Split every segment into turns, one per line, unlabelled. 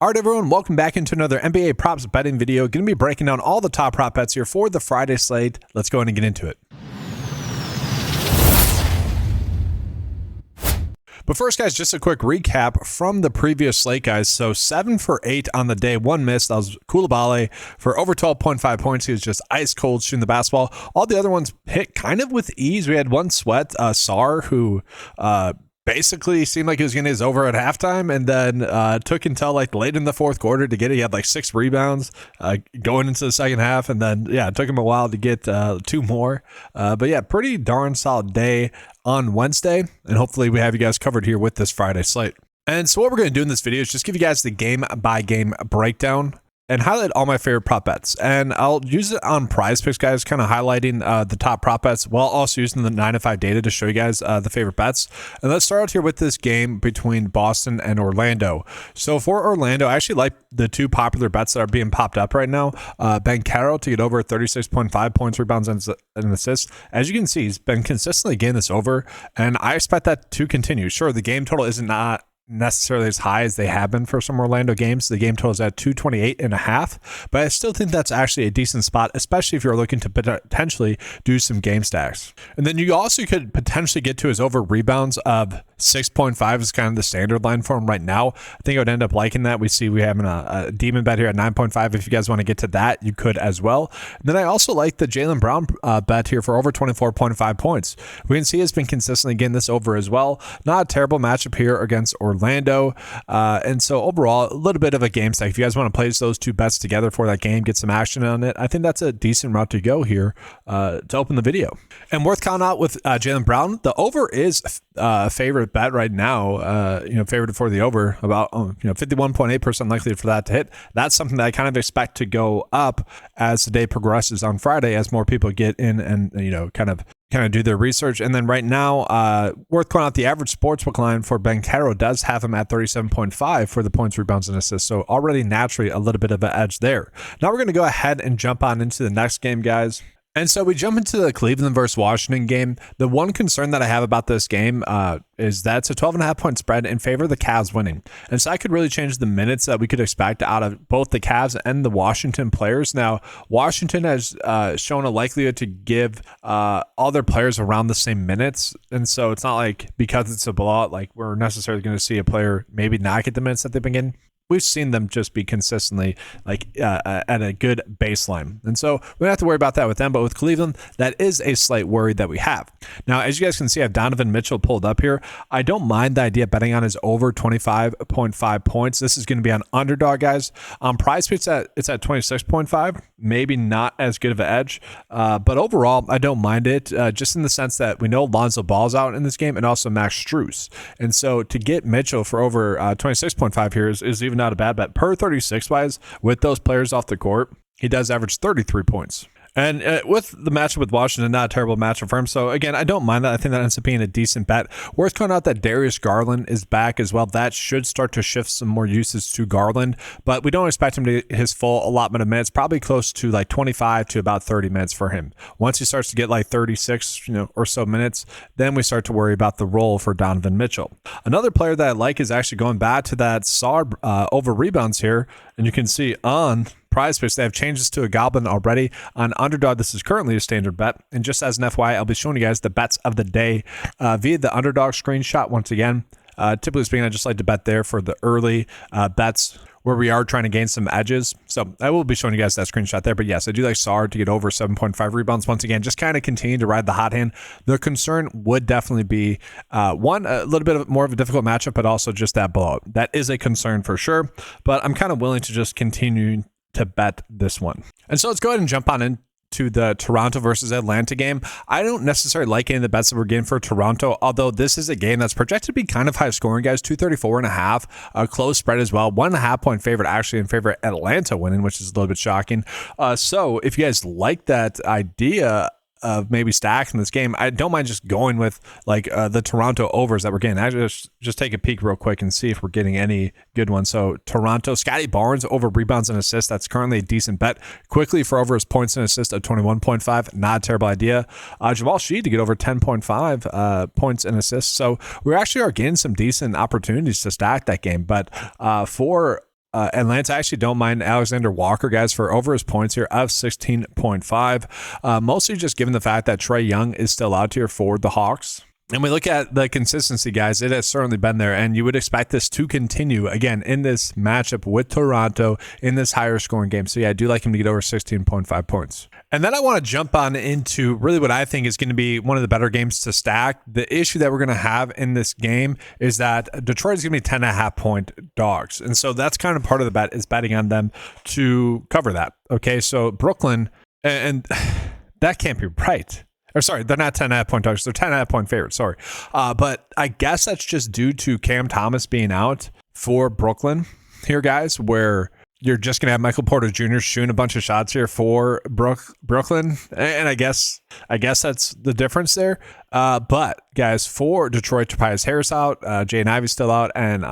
All right, everyone, welcome back into another NBA props betting video. Going to be breaking down all the top prop bets here for the Friday slate. Let's go ahead and get into it. But first, guys, just a quick recap from the previous slate, guys. So 7 for 8 on the day, 1 miss. That was Koulibaly for over 12.5 points. He was just ice cold shooting the basketball. All the other ones hit kind of with ease. We had one sweat, Sar, who basically seemed like he was getting his over at halftime, and then took until like late in the fourth quarter to get it. He had like 6 rebounds going into the second half, and then it took him a while to get 2 more. But yeah, pretty darn solid day on Wednesday, and hopefully we have you guys covered here with this Friday slate. And so what we're going to do in this video is just give you guys the game by game breakdown and highlight all my favorite prop bets. And I'll use it on PrizePicks, guys, kind of highlighting the top prop bets while also using the 9 to 5 data to show you guys the favorite bets. And let's start out here with this game between Boston and Orlando. So for Orlando, I actually like the 2 popular bets that are being popped up right now. Banchero to get over 36.5 points, rebounds, and assists. As you can see, he's been consistently getting this over, and I expect that to continue. Sure, the game total isn't not necessarily as high as they have been for some Orlando games. The game total is at 228.5, but I still think that's actually a decent spot, especially if you're looking to potentially do some game stacks. And then you also could potentially get to his over rebounds of 6.5 is kind of the standard line for him right now. I think I would end up liking that. We having a demon bet here at 9.5. If you guys want to get to that, you could as well. And then I also like the Jaylen Brown bet here for over 24.5 points. We can see he's been consistently getting this over as well. Not a terrible matchup here against Orlando. And so overall, a little bit of a game stack. If you guys want to place those 2 bets together for that game, get some action on it, I think that's a decent route to go here to open the video. And worth calling out with Jaylen Brown, the over is favorite bet right now, favored for the over, about 51.8% likely for that to hit. That's something that I kind of expect to go up as the day progresses on Friday, as more people get in and kind of do their research. And then right now, worth calling out, the average sportsbook line for Banchero does have him at 37.5 for the points, rebounds, and assists. So already naturally a little bit of an edge there. Now we're going to go ahead and jump on into the next game, guys. And so we jump into the Cleveland versus Washington game. The one concern that I have about this game is that it's a 12.5 point spread in favor of the Cavs winning. And so I could really change the minutes that we could expect out of both the Cavs and the Washington players. Now, Washington has shown a likelihood to give all their players around the same minutes. And so it's not like because it's a blowout, like we're necessarily going to see a player maybe not get the minutes that they've been getting. We've seen them just be consistently at a good baseline. And so we don't have to worry about that with them. But with Cleveland, that is a slight worry that we have. Now, as you guys can see, I have Donovan Mitchell pulled up here. I don't mind the idea of betting on his over 25.5 points. This is going to be on underdog, guys. On PrizePicks, it's at 26.5. Maybe not as good of an edge. But overall, I don't mind it, just in the sense that we know Lonzo Ball's out in this game and also Max Strus. And so to get Mitchell for over 26.5 here is even not a bad bet. Per 36 wise, with those players off the court, he does average 33 points. And with the matchup with Washington, not a terrible matchup for him. So again, I don't mind that. I think that ends up being a decent bet. Worth calling out that Darius Garland is back as well. That should start to shift some more usage to Garland, but we don't expect him to get his full allotment of minutes. Probably close to like 25 to about 30 minutes for him. Once he starts to get like 36, or so minutes, then we start to worry about the role for Donovan Mitchell. Another player that I like is actually going back to that Sar over rebounds here, and you can see on PrizePicks, they have changes to a goblin already. On underdog, this is currently a standard bet. And just as an FYI, I'll be showing you guys the bets of the day via the underdog screenshot once again. Typically speaking, I just like to bet there for the early bets where we are trying to gain some edges. So I will be showing you guys that screenshot there. But yes, I do like Sar to get over 7.5 rebounds once again. Just kind of continue to ride the hot hand. The concern would definitely be, one, a little bit more of a difficult matchup, but also just that blowout. That is a concern for sure. But I'm kind of willing to just continue to bet this one. And so let's go ahead and jump on into the Toronto versus Atlanta game. I don't necessarily like any of the bets that we're getting for Toronto, although this is a game that's projected to be kind of high scoring, guys. 234.5, a close spread as well. 1.5 point favorite actually in favor of Atlanta winning, which is a little bit shocking. So if you guys like that idea of maybe stacking this game, I don't mind just going with like the Toronto overs that we're getting. I just take a peek real quick and see if we're getting any good ones. So Toronto, Scotty Barnes over rebounds and assists. That's currently a decent bet. Quickly for over his points and assists at 21.5. Not a terrible idea. Jamal Sheed to get over 10.5 points and assists. So we actually are getting some decent opportunities to stack that game. But for Atlanta, I actually don't mind Alexander Walker, guys, for over his points here of 16.5. Mostly just given the fact that Trae Young is still out here for the Hawks. And we look at the consistency, guys, it has certainly been there, and you would expect this to continue, again, in this matchup with Toronto in this higher scoring game. So, yeah, I do like him to get over 16.5 points. And then I want to jump on into really what I think is going to be one of the better games to stack. The issue that we're going to have in this game is that Detroit is going to be 10.5-point dogs. And so that's kind of part of the bet, is betting on them to cover that. Okay, so Brooklyn, and that can't be right. Or sorry, they're not 10.5-point dogs. They're 10.5-point favorites. Sorry. But I guess that's just due to Cam Thomas being out for Brooklyn here, guys, where you're just going to have Michael Porter Jr. shooting a bunch of shots here for Brooklyn. And I guess that's the difference there. But, guys, for Detroit, Tobias Harris out, Jaden Ivey's still out, and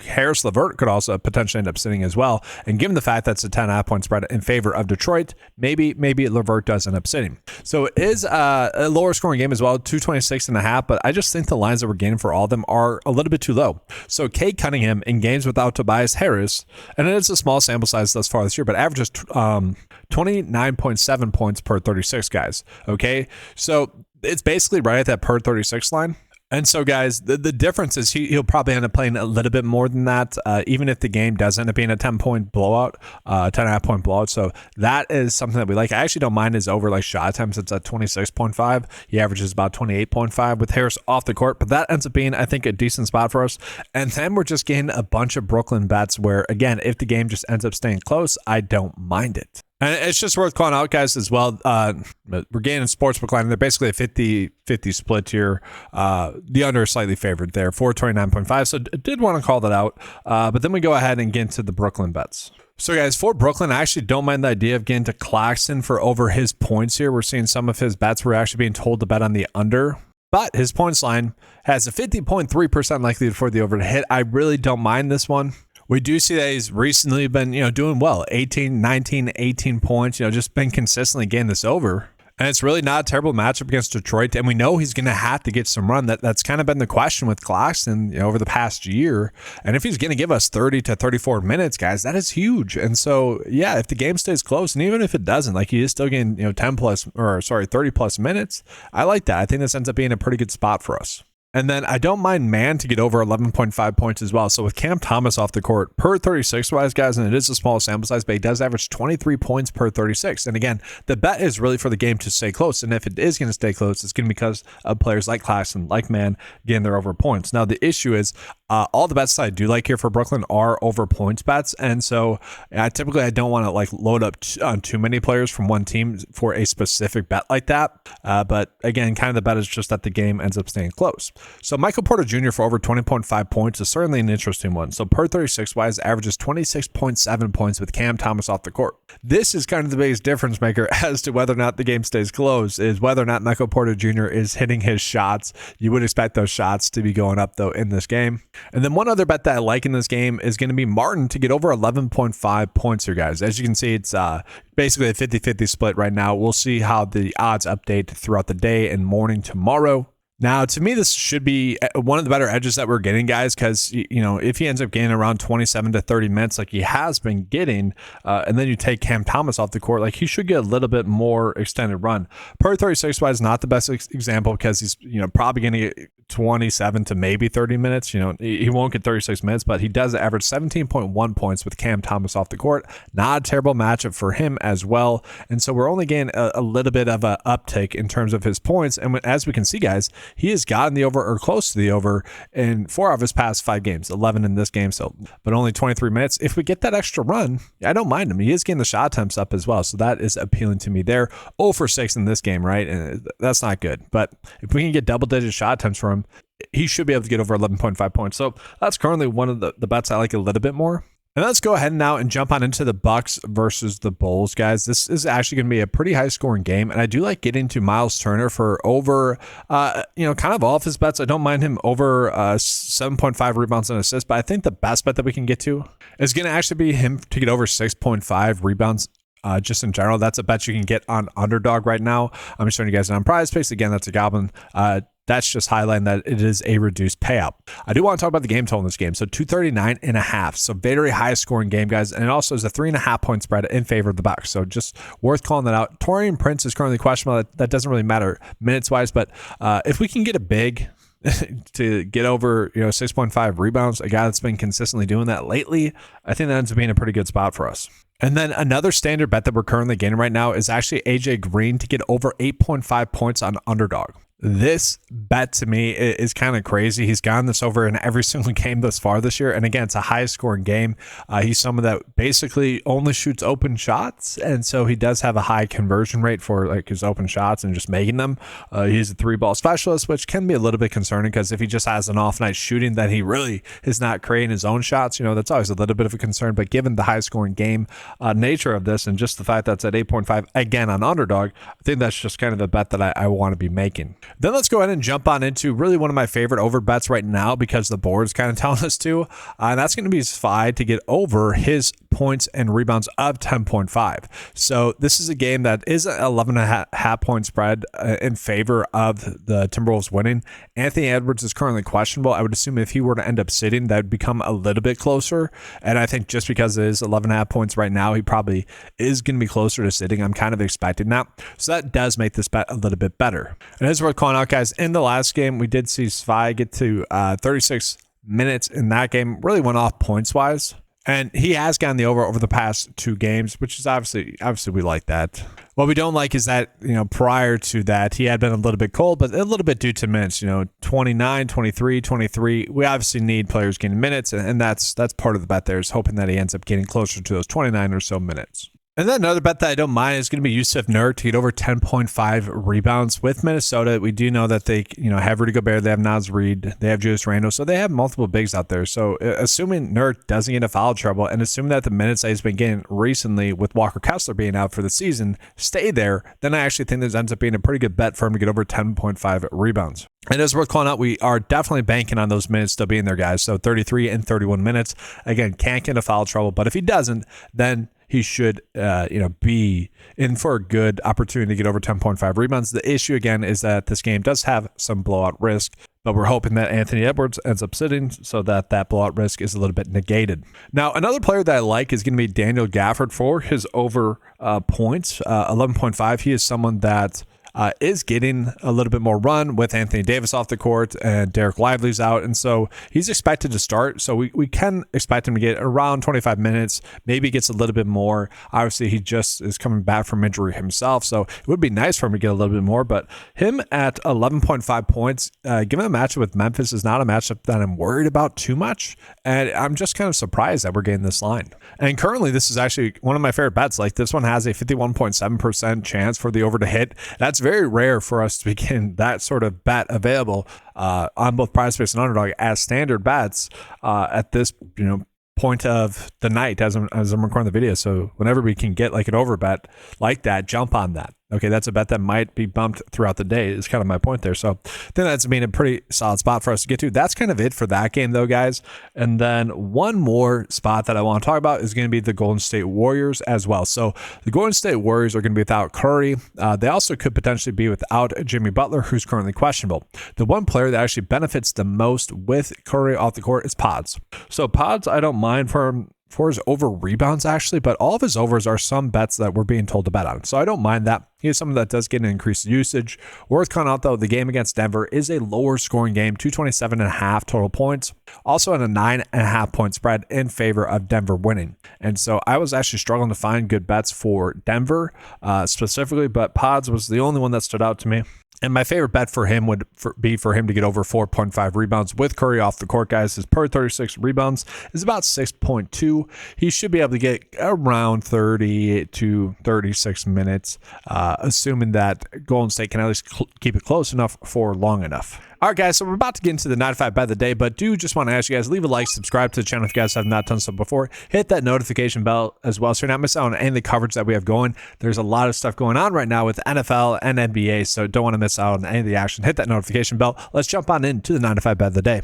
Harris LeVert could also potentially end up sitting as well. And given the fact that's a 10.5-point spread in favor of Detroit, maybe LeVert does end up sitting. So it is a lower scoring game as well, 226.5, but I just think the lines that we're getting for all of them are a little bit too low. So Cade Cunningham in games without Tobias Harris, and it is a small sample size thus far this year, but averages 29.7 points per 36, guys. Okay, so it's basically right at that per 36 line. And so, guys, the difference is he'll probably end up playing a little bit more than that, even if the game does end up being a 10-point blowout, 10.5-point blowout. So that is something that we like. I actually don't mind his over like shot attempts. It's at 26.5. He averages about 28.5 with Harris off the court, but that ends up being, I think, a decent spot for us. And then we're just getting a bunch of Brooklyn bets where, again, if the game just ends up staying close, I don't mind it. And it's just worth calling out, guys, as well. We're getting sportsbook line. They're basically a 50-50 split here. The under is slightly favored there, 429.5. So did want to call that out. But then we go ahead and get into the Brooklyn bets. So, guys, for Brooklyn, I actually don't mind the idea of getting to Claxton for over his points here. We're seeing some of his bets. We're actually being told to bet on the under. But his points line has a 50.3% likelihood for the over to hit. I really don't mind this one. We do see that he's recently been, doing well. 18, 19, 18 points, just been consistently getting this over. And it's really not a terrible matchup against Detroit. And we know he's going to have to get some run. That's kind of been the question with Claxton over the past year. And if he's going to give us 30 to 34 minutes, guys, that is huge. And so, yeah, if the game stays close, and even if it doesn't, like he is still getting, 30 plus minutes, I like that. I think this ends up being a pretty good spot for us. And then I don't mind Man to get over 11.5 points as well. So with Cam Thomas off the court, per 36 wise, guys, and it is a small sample size, but he does average 23 points per 36. And again, the bet is really for the game to stay close. And if it is going to stay close, it's going to be because of players like Claxton, like Man, getting their over points. Now, the issue is all the bets that I do like here for Brooklyn are over points bets. And so I don't want to load up on too many players from one team for a specific bet like that. But again, kind of the bet is just that the game ends up staying close. So Michael Porter Jr. for over 20.5 points is certainly an interesting one. So per 36 wise, averages 26.7 points with Cam Thomas off the court. This is kind of the biggest difference maker as to whether or not the game stays close, is whether or not Michael Porter Jr. is hitting his shots. You would expect those shots to be going up, though, in this game. And then one other bet that I like in this game is going to be Martin to get over 11.5 points here, guys. As you can see, it's basically a 50-50 split right now. We'll see how the odds update throughout the day and morning tomorrow. Now, to me, this should be one of the better edges that we're getting, guys, because, if he ends up getting around 27 to 30 minutes like he has been getting, and then you take Cam Thomas off the court, he should get a little bit more extended run. Per 36 wise, not the best example because he's, probably going to get 27 to maybe 30 minutes. He won't get 36 minutes, but he does average 17.1 points with Cam Thomas off the court. Not a terrible matchup for him as well. And so we're only getting a little bit of an uptick in terms of his points. And as we can see, guys, he has gotten the over or close to the over in 4 of his past 5 games, 11 in this game, but only 23 minutes. If we get that extra run, I don't mind him. He is getting the shot attempts up as well, so that is appealing to me there. 0 for 6 in this game, right? And that's not good. But if we can get double-digit shot attempts from him, he should be able to get over 11.5 points. So that's currently one of the bets I like a little bit more. And let's go ahead now and jump on into the Bucks versus the Bulls, guys. This is actually going to be a pretty high-scoring game, and I do like getting to Miles Turner for over, kind of all of his bets. I don't mind him over 7.5 rebounds and assists, but I think the best bet that we can get to is going to actually be him to get over 6.5 rebounds. Just in general, that's a bet you can get on Underdog right now. I'm showing you guys on PrizePicks. Again, that's a Goblin that's just highlighting that it is a reduced payout. I do want to talk about the game total in this game. So 239.5. So very high scoring game, guys. And it also is a 3.5 point spread in favor of the Bucks. So just worth calling that out. Taurean Prince is currently questionable. That doesn't really matter minutes wise, but if we can get a big to get over 6.5 rebounds, a guy that's been consistently doing that lately, I think that ends up being a pretty good spot for us. And then another standard bet that we're currently getting right now is actually AJ Green to get over 8.5 points on underdog. This bet to me is kind of crazy. He's gotten this over in every single game thus far this year. And again, it's a high scoring game. He's someone that basically only shoots open shots. And so he does have a high conversion rate for like his open shots and just making them. He's a 3-ball specialist, which can be a little bit concerning because if he just has an off night shooting, then he really is not creating his own shots. That's always a little bit of a concern. But given the high scoring game nature of this and just the fact that it's at 8.5 again on underdog, I think that's just kind of the bet that I want to be making. Then let's go ahead and jump on into really one of my favorite over bets right now because the board's kind of telling us to, and that's going to be Spy to get over his points and rebounds of 10.5. So this is a game that is an 11.5 point spread in favor of the Timberwolves winning. Anthony Edwards is currently questionable. I would assume if he were to end up sitting, that would become a little bit closer. And I think just because it is 11.5 points right now, he probably is going to be closer to sitting. I'm kind of expecting that. So that does make this bet a little bit better. And as we're calling out, guys, in the last game, we did see Spy get to 36 minutes in that game. Really went off points wise. And he has gotten the over the past 2 games, which is obviously we like that. What we don't like is that, prior to that, he had been a little bit cold, but a little bit due to minutes, 29, 23, 23. We obviously need players getting minutes, and that's part of the bet there is hoping that he ends up getting closer to those 29 or so minutes. And then another bet that I don't mind is going to be Yusuf Nurk to get over 10.5 rebounds with Minnesota. We do know that they, have Rudy Gobert, they have Naz Reid, they have Julius Randle, so they have multiple bigs out there. So assuming Nurk doesn't get into foul trouble and assuming that the minutes that he's been getting recently with Walker Kessler being out for the season stay there, then I actually think this ends up being a pretty good bet for him to get over 10.5 rebounds. And as we're calling out, we are definitely banking on those minutes still being there, guys. So 33 and 31 minutes. Again, can't get into foul trouble, but if he doesn't, then he should, be in for a good opportunity to get over 10.5 rebounds. The issue, again, is that this game does have some blowout risk, but we're hoping that Anthony Edwards ends up sitting so that blowout risk is a little bit negated. Now, another player that I like is going to be Daniel Gafford for his over points, 11.5. He is someone that is getting a little bit more run with Anthony Davis off the court and Derek Lively's out. And so he's expected to start. So we can expect him to get around 25 minutes, maybe gets a little bit more. Obviously, he just is coming back from injury himself. So it would be nice for him to get a little bit more. But him at 11.5 points, given a matchup with Memphis, is not a matchup that I'm worried about too much. And I'm just kind of surprised that we're getting this line. And currently, this is actually one of my favorite bets. Like this one has a 51.7% chance for the over to hit. That's very rare for us to begin that sort of bet available on both PrizePicks and Underdog as standard bets at this point of the night as I'm recording the video. So whenever we can get like an over bet like that, jump on that. Okay, that's a bet that might be bumped throughout the day is kind of my point there. So then that's been a pretty solid spot for us to get to. That's kind of it for that game though, guys. And then one more spot that I want to talk about is going to be the Golden State Warriors as well. So the Golden State Warriors are going to be without Curry. They also could potentially be without Jimmy Butler, who's currently questionable. The one player that actually benefits the most with Curry off the court is Pods. So Pods, I don't mind for his over rebounds actually, but all of his overs are some bets that we're being told to bet on. So I don't mind that. He is someone that does get an increased usage. Worth calling out though, the game against Denver is a lower scoring game, 227.5 total points. Also at a 9.5 point spread in favor of Denver winning. And so I was actually struggling to find good bets for Denver specifically, but Pods was the only one that stood out to me. And my favorite bet for him would be for him to get over 4.5 rebounds with Curry off the court, guys. His per 36 rebounds is about 6.2. He should be able to get around 30 to 36 minutes, assuming that Golden State can at least keep it close enough for long enough. All right, guys, so we're about to get into the 9-to-5 bet of the day, but do just want to ask you guys, leave a like, subscribe to the channel if you guys have not done so before. Hit that notification bell as well so you're not missing out on any of the coverage that we have going. There's a lot of stuff going on right now with NFL and NBA, so don't want to miss out on any of the action. Hit that notification bell. Let's jump on into the 9-to-5 bet of the day.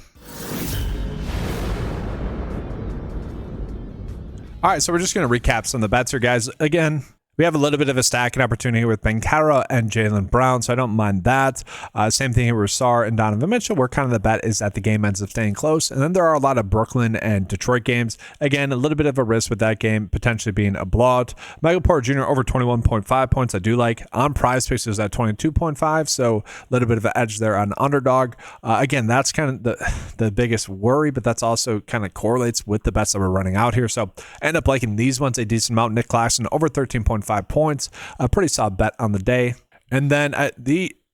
All right, so we're just going to recap some of the bets here, guys. Again, We have a little bit of a stacking opportunity with Benkara and Jaylen Brown, so I don't mind that. Same thing here with Sarr and Donovan Mitchell, where kind of the bet is that the game ends up staying close. And then there are a lot of Brooklyn and Detroit games. Again, a little bit of a risk with that game potentially being a blowout. Michael Porter Jr. over 21.5 points, I do like. On PrizePicks, it was at 22.5, so a little bit of an edge there on underdog. Again, that's kind of the biggest worry, but that's also kind of correlates with the bets that we're running out here. So end up liking these ones a decent amount. Nick Claxton over 13.5 points, a pretty solid bet on the day. And then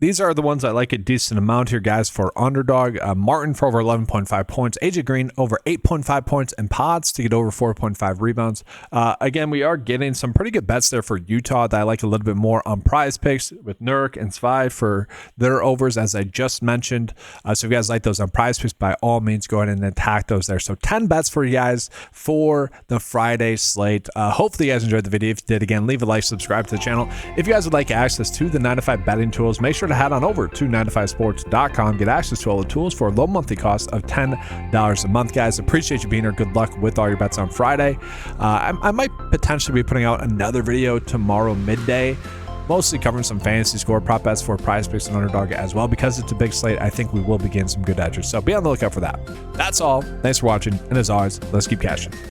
these are the ones I like a decent amount here, guys, for underdog. Martin for over 11.5 points, AJ Green over 8.5 points, and Pods to get over 4.5 rebounds. Again, we are getting some pretty good bets there for Utah that I like a little bit more on PrizePicks with Nurk and Svai for their overs, as I just mentioned. So if you guys like those on PrizePicks, by all means, go ahead and attack those there. So 10 bets for you guys for the Friday slate. Hopefully you guys enjoyed the video. If you did, again, leave a like, subscribe to the channel. If you guys would like access to the 9to5 betting tools, make sure to head on over to 9to5sports.com. Get access to all the tools for a low monthly cost of $10 a month, guys. Appreciate you being here. Good luck with all your bets on Friday. I might potentially be putting out another video tomorrow midday, mostly covering some fantasy score prop bets for PrizePicks and Underdog as well. Because it's a big slate, I think we will begin some good edges. So be on the lookout for that. That's all. Thanks for watching. And as always, let's keep cashing.